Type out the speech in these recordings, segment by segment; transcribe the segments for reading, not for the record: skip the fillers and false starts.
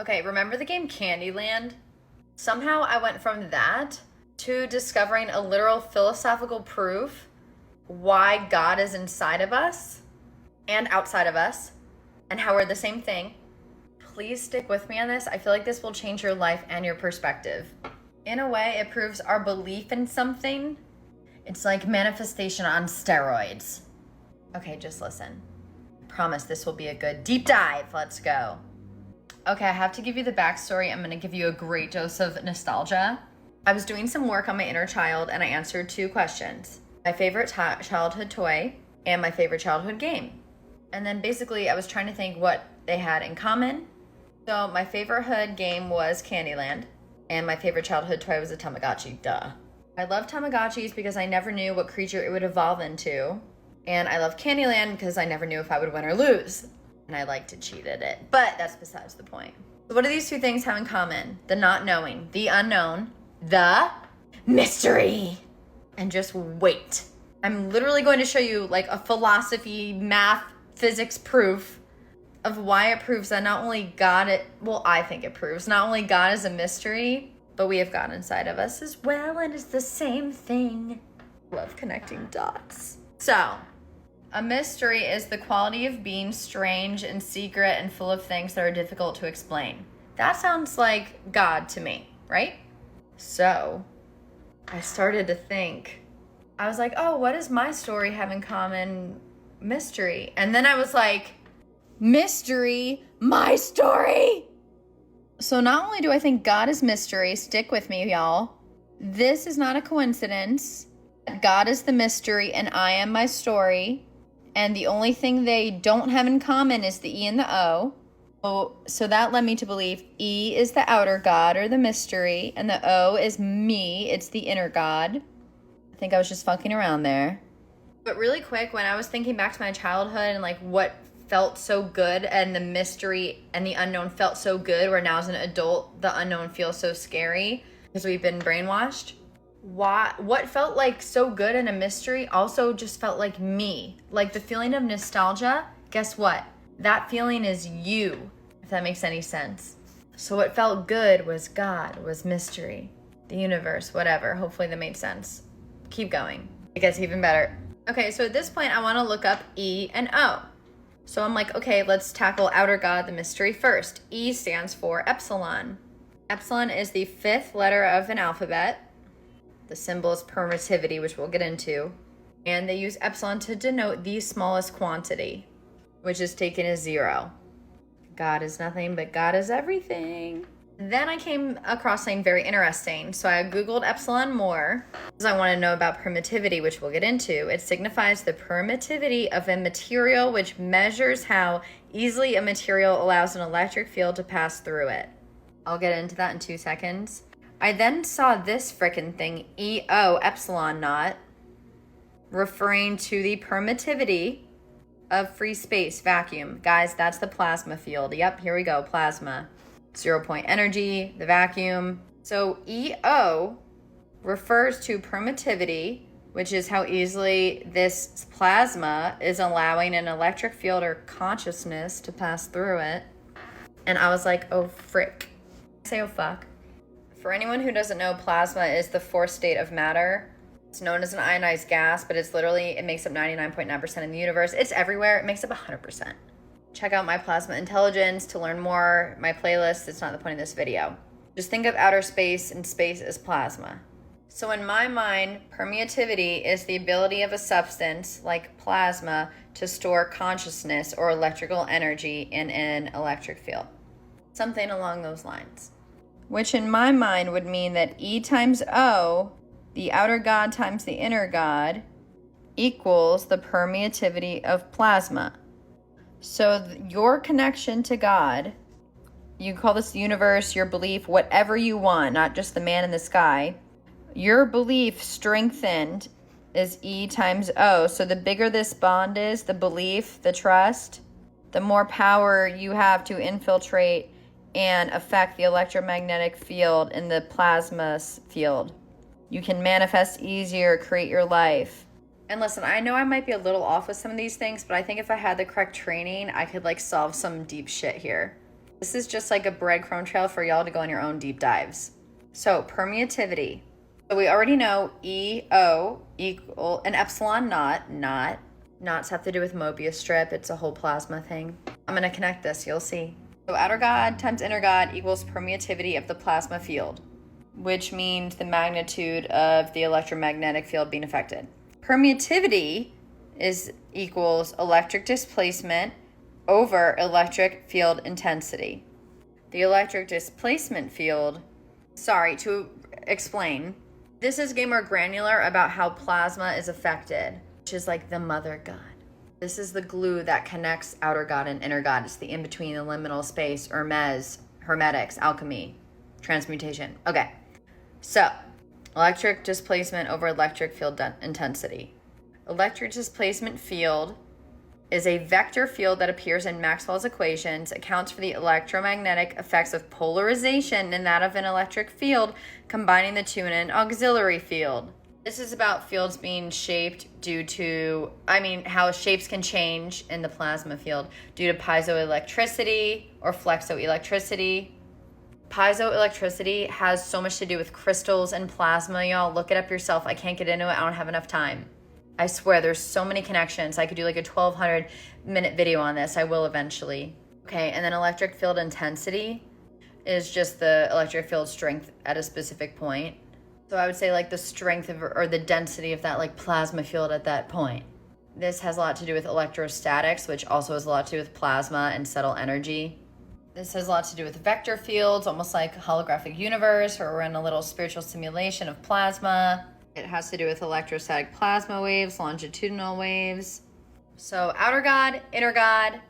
Okay, remember the game Candyland? Somehow I went from that to discovering a literal philosophical proof why God is inside of us and outside of us and how we're the same thing. Please stick with me on this. I feel like this will change your life and your perspective. In a way, it proves our belief in something. It's like manifestation on steroids. Okay, just listen. I promise this will be a good deep dive. Let's go. Okay, I have to give you the backstory. I'm going to give you a great dose of nostalgia. I was doing some work on my inner child and I answered 2 questions. My favorite childhood toy and my favorite childhood game. And then basically I was trying to think what they had in common. So my favorite hood game was Candyland and my favorite childhood toy was a Tamagotchi, duh. I love Tamagotchis because I never knew what creature it would evolve into. And I love Candyland because I never knew if I would win or lose. And I like to cheat at it, but that's besides the point. So what do these 2 things have in common? The not knowing, the unknown, the mystery. And just wait. I'm literally going to show you like a philosophy, math, physics proof of why it proves that not only God, I think it proves not only God is a mystery, but we have God inside of us as well, and it's the same thing. Love connecting dots. So, a mystery is the quality of being strange and secret and full of things that are difficult to explain. That sounds like God to me, right? So, I started to think. I was like, oh, what does my story have in common? Mystery. And then I was like, mystery, my story. So not only do I think God is mystery, stick with me, y'all. This is not a coincidence. God is the mystery and I am my story. And the only thing they don't have in common is the E and the O. So that led me to believe E is the outer God or the mystery, and the O is me, it's the inner God. I think I was just fucking around there. But really quick, when I was thinking back to my childhood and like what felt so good and the mystery and the unknown felt so good, where now as an adult, the unknown feels so scary because we've been brainwashed. What felt like so good in a mystery also just felt like me. Like the feeling of nostalgia, guess what? That feeling is you, if that makes any sense. So what felt good was God, was mystery, the universe, whatever. Hopefully that made sense. Keep going. It gets even better. Okay, so at this point, I want to look up E and O. So I'm like, okay, let's tackle outer God, the mystery first. E stands for Epsilon. Epsilon is the 5th letter of an alphabet. The symbol is permittivity, which we'll get into. And they use epsilon to denote the smallest quantity, which is taken as 0. God is nothing, but God is everything. Then I came across something very interesting. So I Googled epsilon more because I want to know about permittivity, which we'll get into. It signifies the permittivity of a material, which measures how easily a material allows an electric field to pass through it. I'll get into that in 2 seconds. I then saw this frickin' thing, EO, epsilon naught, referring to the permittivity of free space, vacuum. Guys, that's the plasma field. Yep, here we go, plasma. 0 point energy, the vacuum. So EO refers to permittivity, which is how easily this plasma is allowing an electric field or consciousness to pass through it. And I was like, oh frick. I say oh fuck. For anyone who doesn't know, plasma is the 4th state of matter. It's known as an ionized gas, but it makes up 99.9% in the universe. It's everywhere. It makes up 100%. Check out my plasma intelligence to learn more. My playlist, it's not the point of this video. Just think of outer space and space as plasma. So in my mind, permeativity is the ability of a substance like plasma to store consciousness or electrical energy in an electric field. Something along those lines. Which in my mind would mean that E times O, the outer God times the inner God, equals the permeativity of plasma. So your connection to God, you call this the universe, your belief, whatever you want, not just the man in the sky, your belief strengthened is E times O. So the bigger this bond is, the belief, the trust, the more power you have to infiltrate and affect the electromagnetic field in the plasma field. You can manifest easier, create your life. And listen, I know I might be a little off with some of these things, but I think if I had the correct training, I could like solve some deep shit here. This is just like a breadcrumb trail for y'all to go on your own deep dives. So permeativity. So we already know EO equal an epsilon naught. Knots have to do with Mobius strip. It's a whole plasma thing. I'm going to connect this. You'll see. So outer God times inner God equals permeativity of the plasma field, which means the magnitude of the electromagnetic field being affected. Permeativity equals electric displacement over electric field intensity. The electric displacement field, to explain, this is getting more granular about how plasma is affected, which is like the mother God. This is the glue that connects outer God and inner God. It's the in-between, the liminal space, Hermes, hermetics, alchemy, transmutation. Okay, so electric displacement over electric field intensity. Electric displacement field is a vector field that appears in Maxwell's equations, accounts for the electromagnetic effects of polarization in that of an electric field, combining the two in an auxiliary field. This is about fields being shaped due to, how shapes can change in the plasma field due to piezoelectricity or flexoelectricity. Piezoelectricity has so much to do with crystals and plasma, y'all. Look it up yourself. I can't get into it. I don't have enough time. I swear there's so many connections. I could do like a 1,200-minute video on this. I will eventually. Okay, and then electric field intensity is just the electric field strength at a specific point. So I would say like the strength of or the density of that like plasma field at that point. This has a lot to do with electrostatics, which also has a lot to do with plasma and subtle energy. This has a lot to do with vector fields, almost like a holographic universe, or we're in a little spiritual simulation of plasma. It has to do with electrostatic plasma waves, longitudinal waves. So outer God, inner God,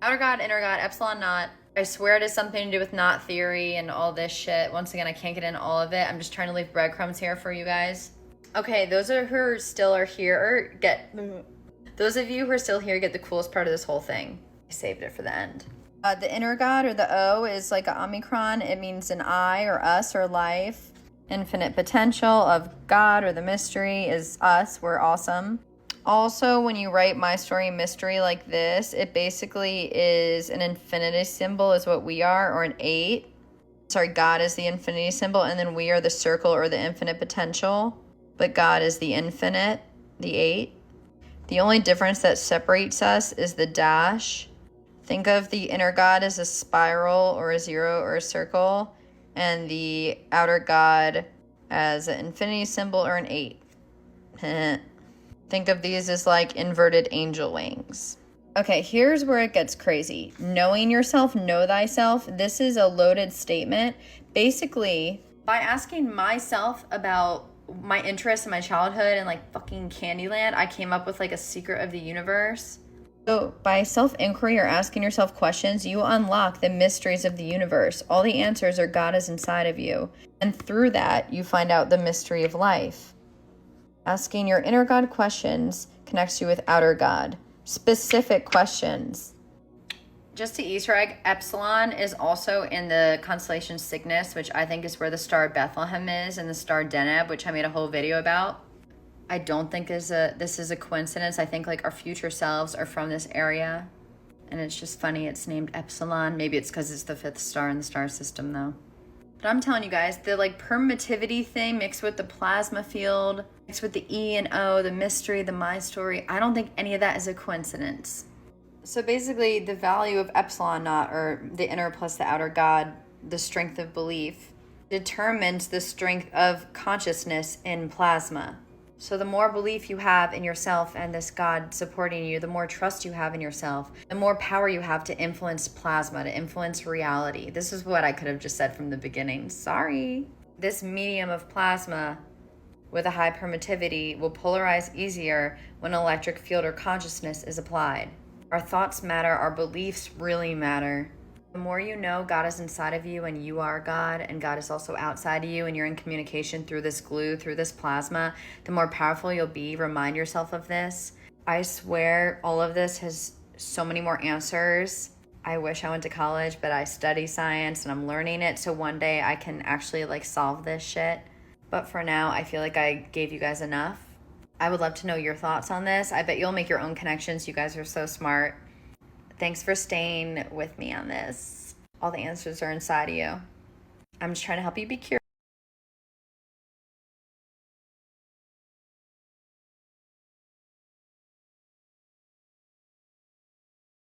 epsilon naught. I swear it has something to do with knot theory and all this shit. Once again, I can't get into all of it. I'm just trying to leave breadcrumbs here for you guys. Okay, those of you who still are here get the coolest part of this whole thing. I saved it for the end. The inner God, or the O, is like an omicron. It means an I or us or life. Infinite potential of God, or the mystery, is us. We're awesome. Also, when you write my story mystery like this, it basically is an infinity symbol is what we are, or an 8. God is the infinity symbol, and then we are the circle or the infinite potential. But God is the infinite, the 8. The only difference that separates us is the dash. Think of the inner God as a spiral or a 0 or a circle, and the outer God as an infinity symbol or an 8. Think of these as like inverted angel wings. Okay, here's where it gets crazy. Knowing yourself, know thyself. This is a loaded statement. Basically, by asking myself about my interests in my childhood and like fucking Candyland, I came up with like a secret of the universe. So by self-inquiry or asking yourself questions, you unlock the mysteries of the universe. All the answers are God is inside of you. And through that, you find out the mystery of life. Asking your inner God questions connects you with outer God. Specific questions. Just to Easter egg, Epsilon is also in the constellation Cygnus, which I think is where the star Bethlehem is, and the star Deneb, which I made a whole video about. I don't think this is a coincidence. I think like our future selves are from this area. And it's just funny it's named Epsilon. Maybe it's because it's the 5th star in the star system though. But I'm telling you guys, the like permittivity thing mixed with the plasma field, mixed with the E and O, the mystery, the my story, I don't think any of that is a coincidence. So basically the value of epsilon naught, or the inner plus the outer God, the strength of belief, determines the strength of consciousness in plasma. So the more belief you have in yourself and this God supporting you, the more trust you have in yourself, the more power you have to influence plasma, to influence reality. This is what I could have just said from the beginning. Sorry. This medium of plasma with a high permittivity will polarize easier when an electric field or consciousness is applied. Our thoughts matter, our beliefs really matter. The more you know God is inside of you and you are God, and God is also outside of you, and you're in communication through this glue, through this plasma, the more powerful you'll be. Remind yourself of this. I swear all of this has so many more answers. I wish I went to college, but I study science and I'm learning it, so one day I can actually like solve this shit. But for now, I feel like I gave you guys enough. I would love to know your thoughts on this. I bet you'll make your own connections. You guys are so smart. Thanks for staying with me on this. All the answers are inside of you. I'm just trying to help you be curious.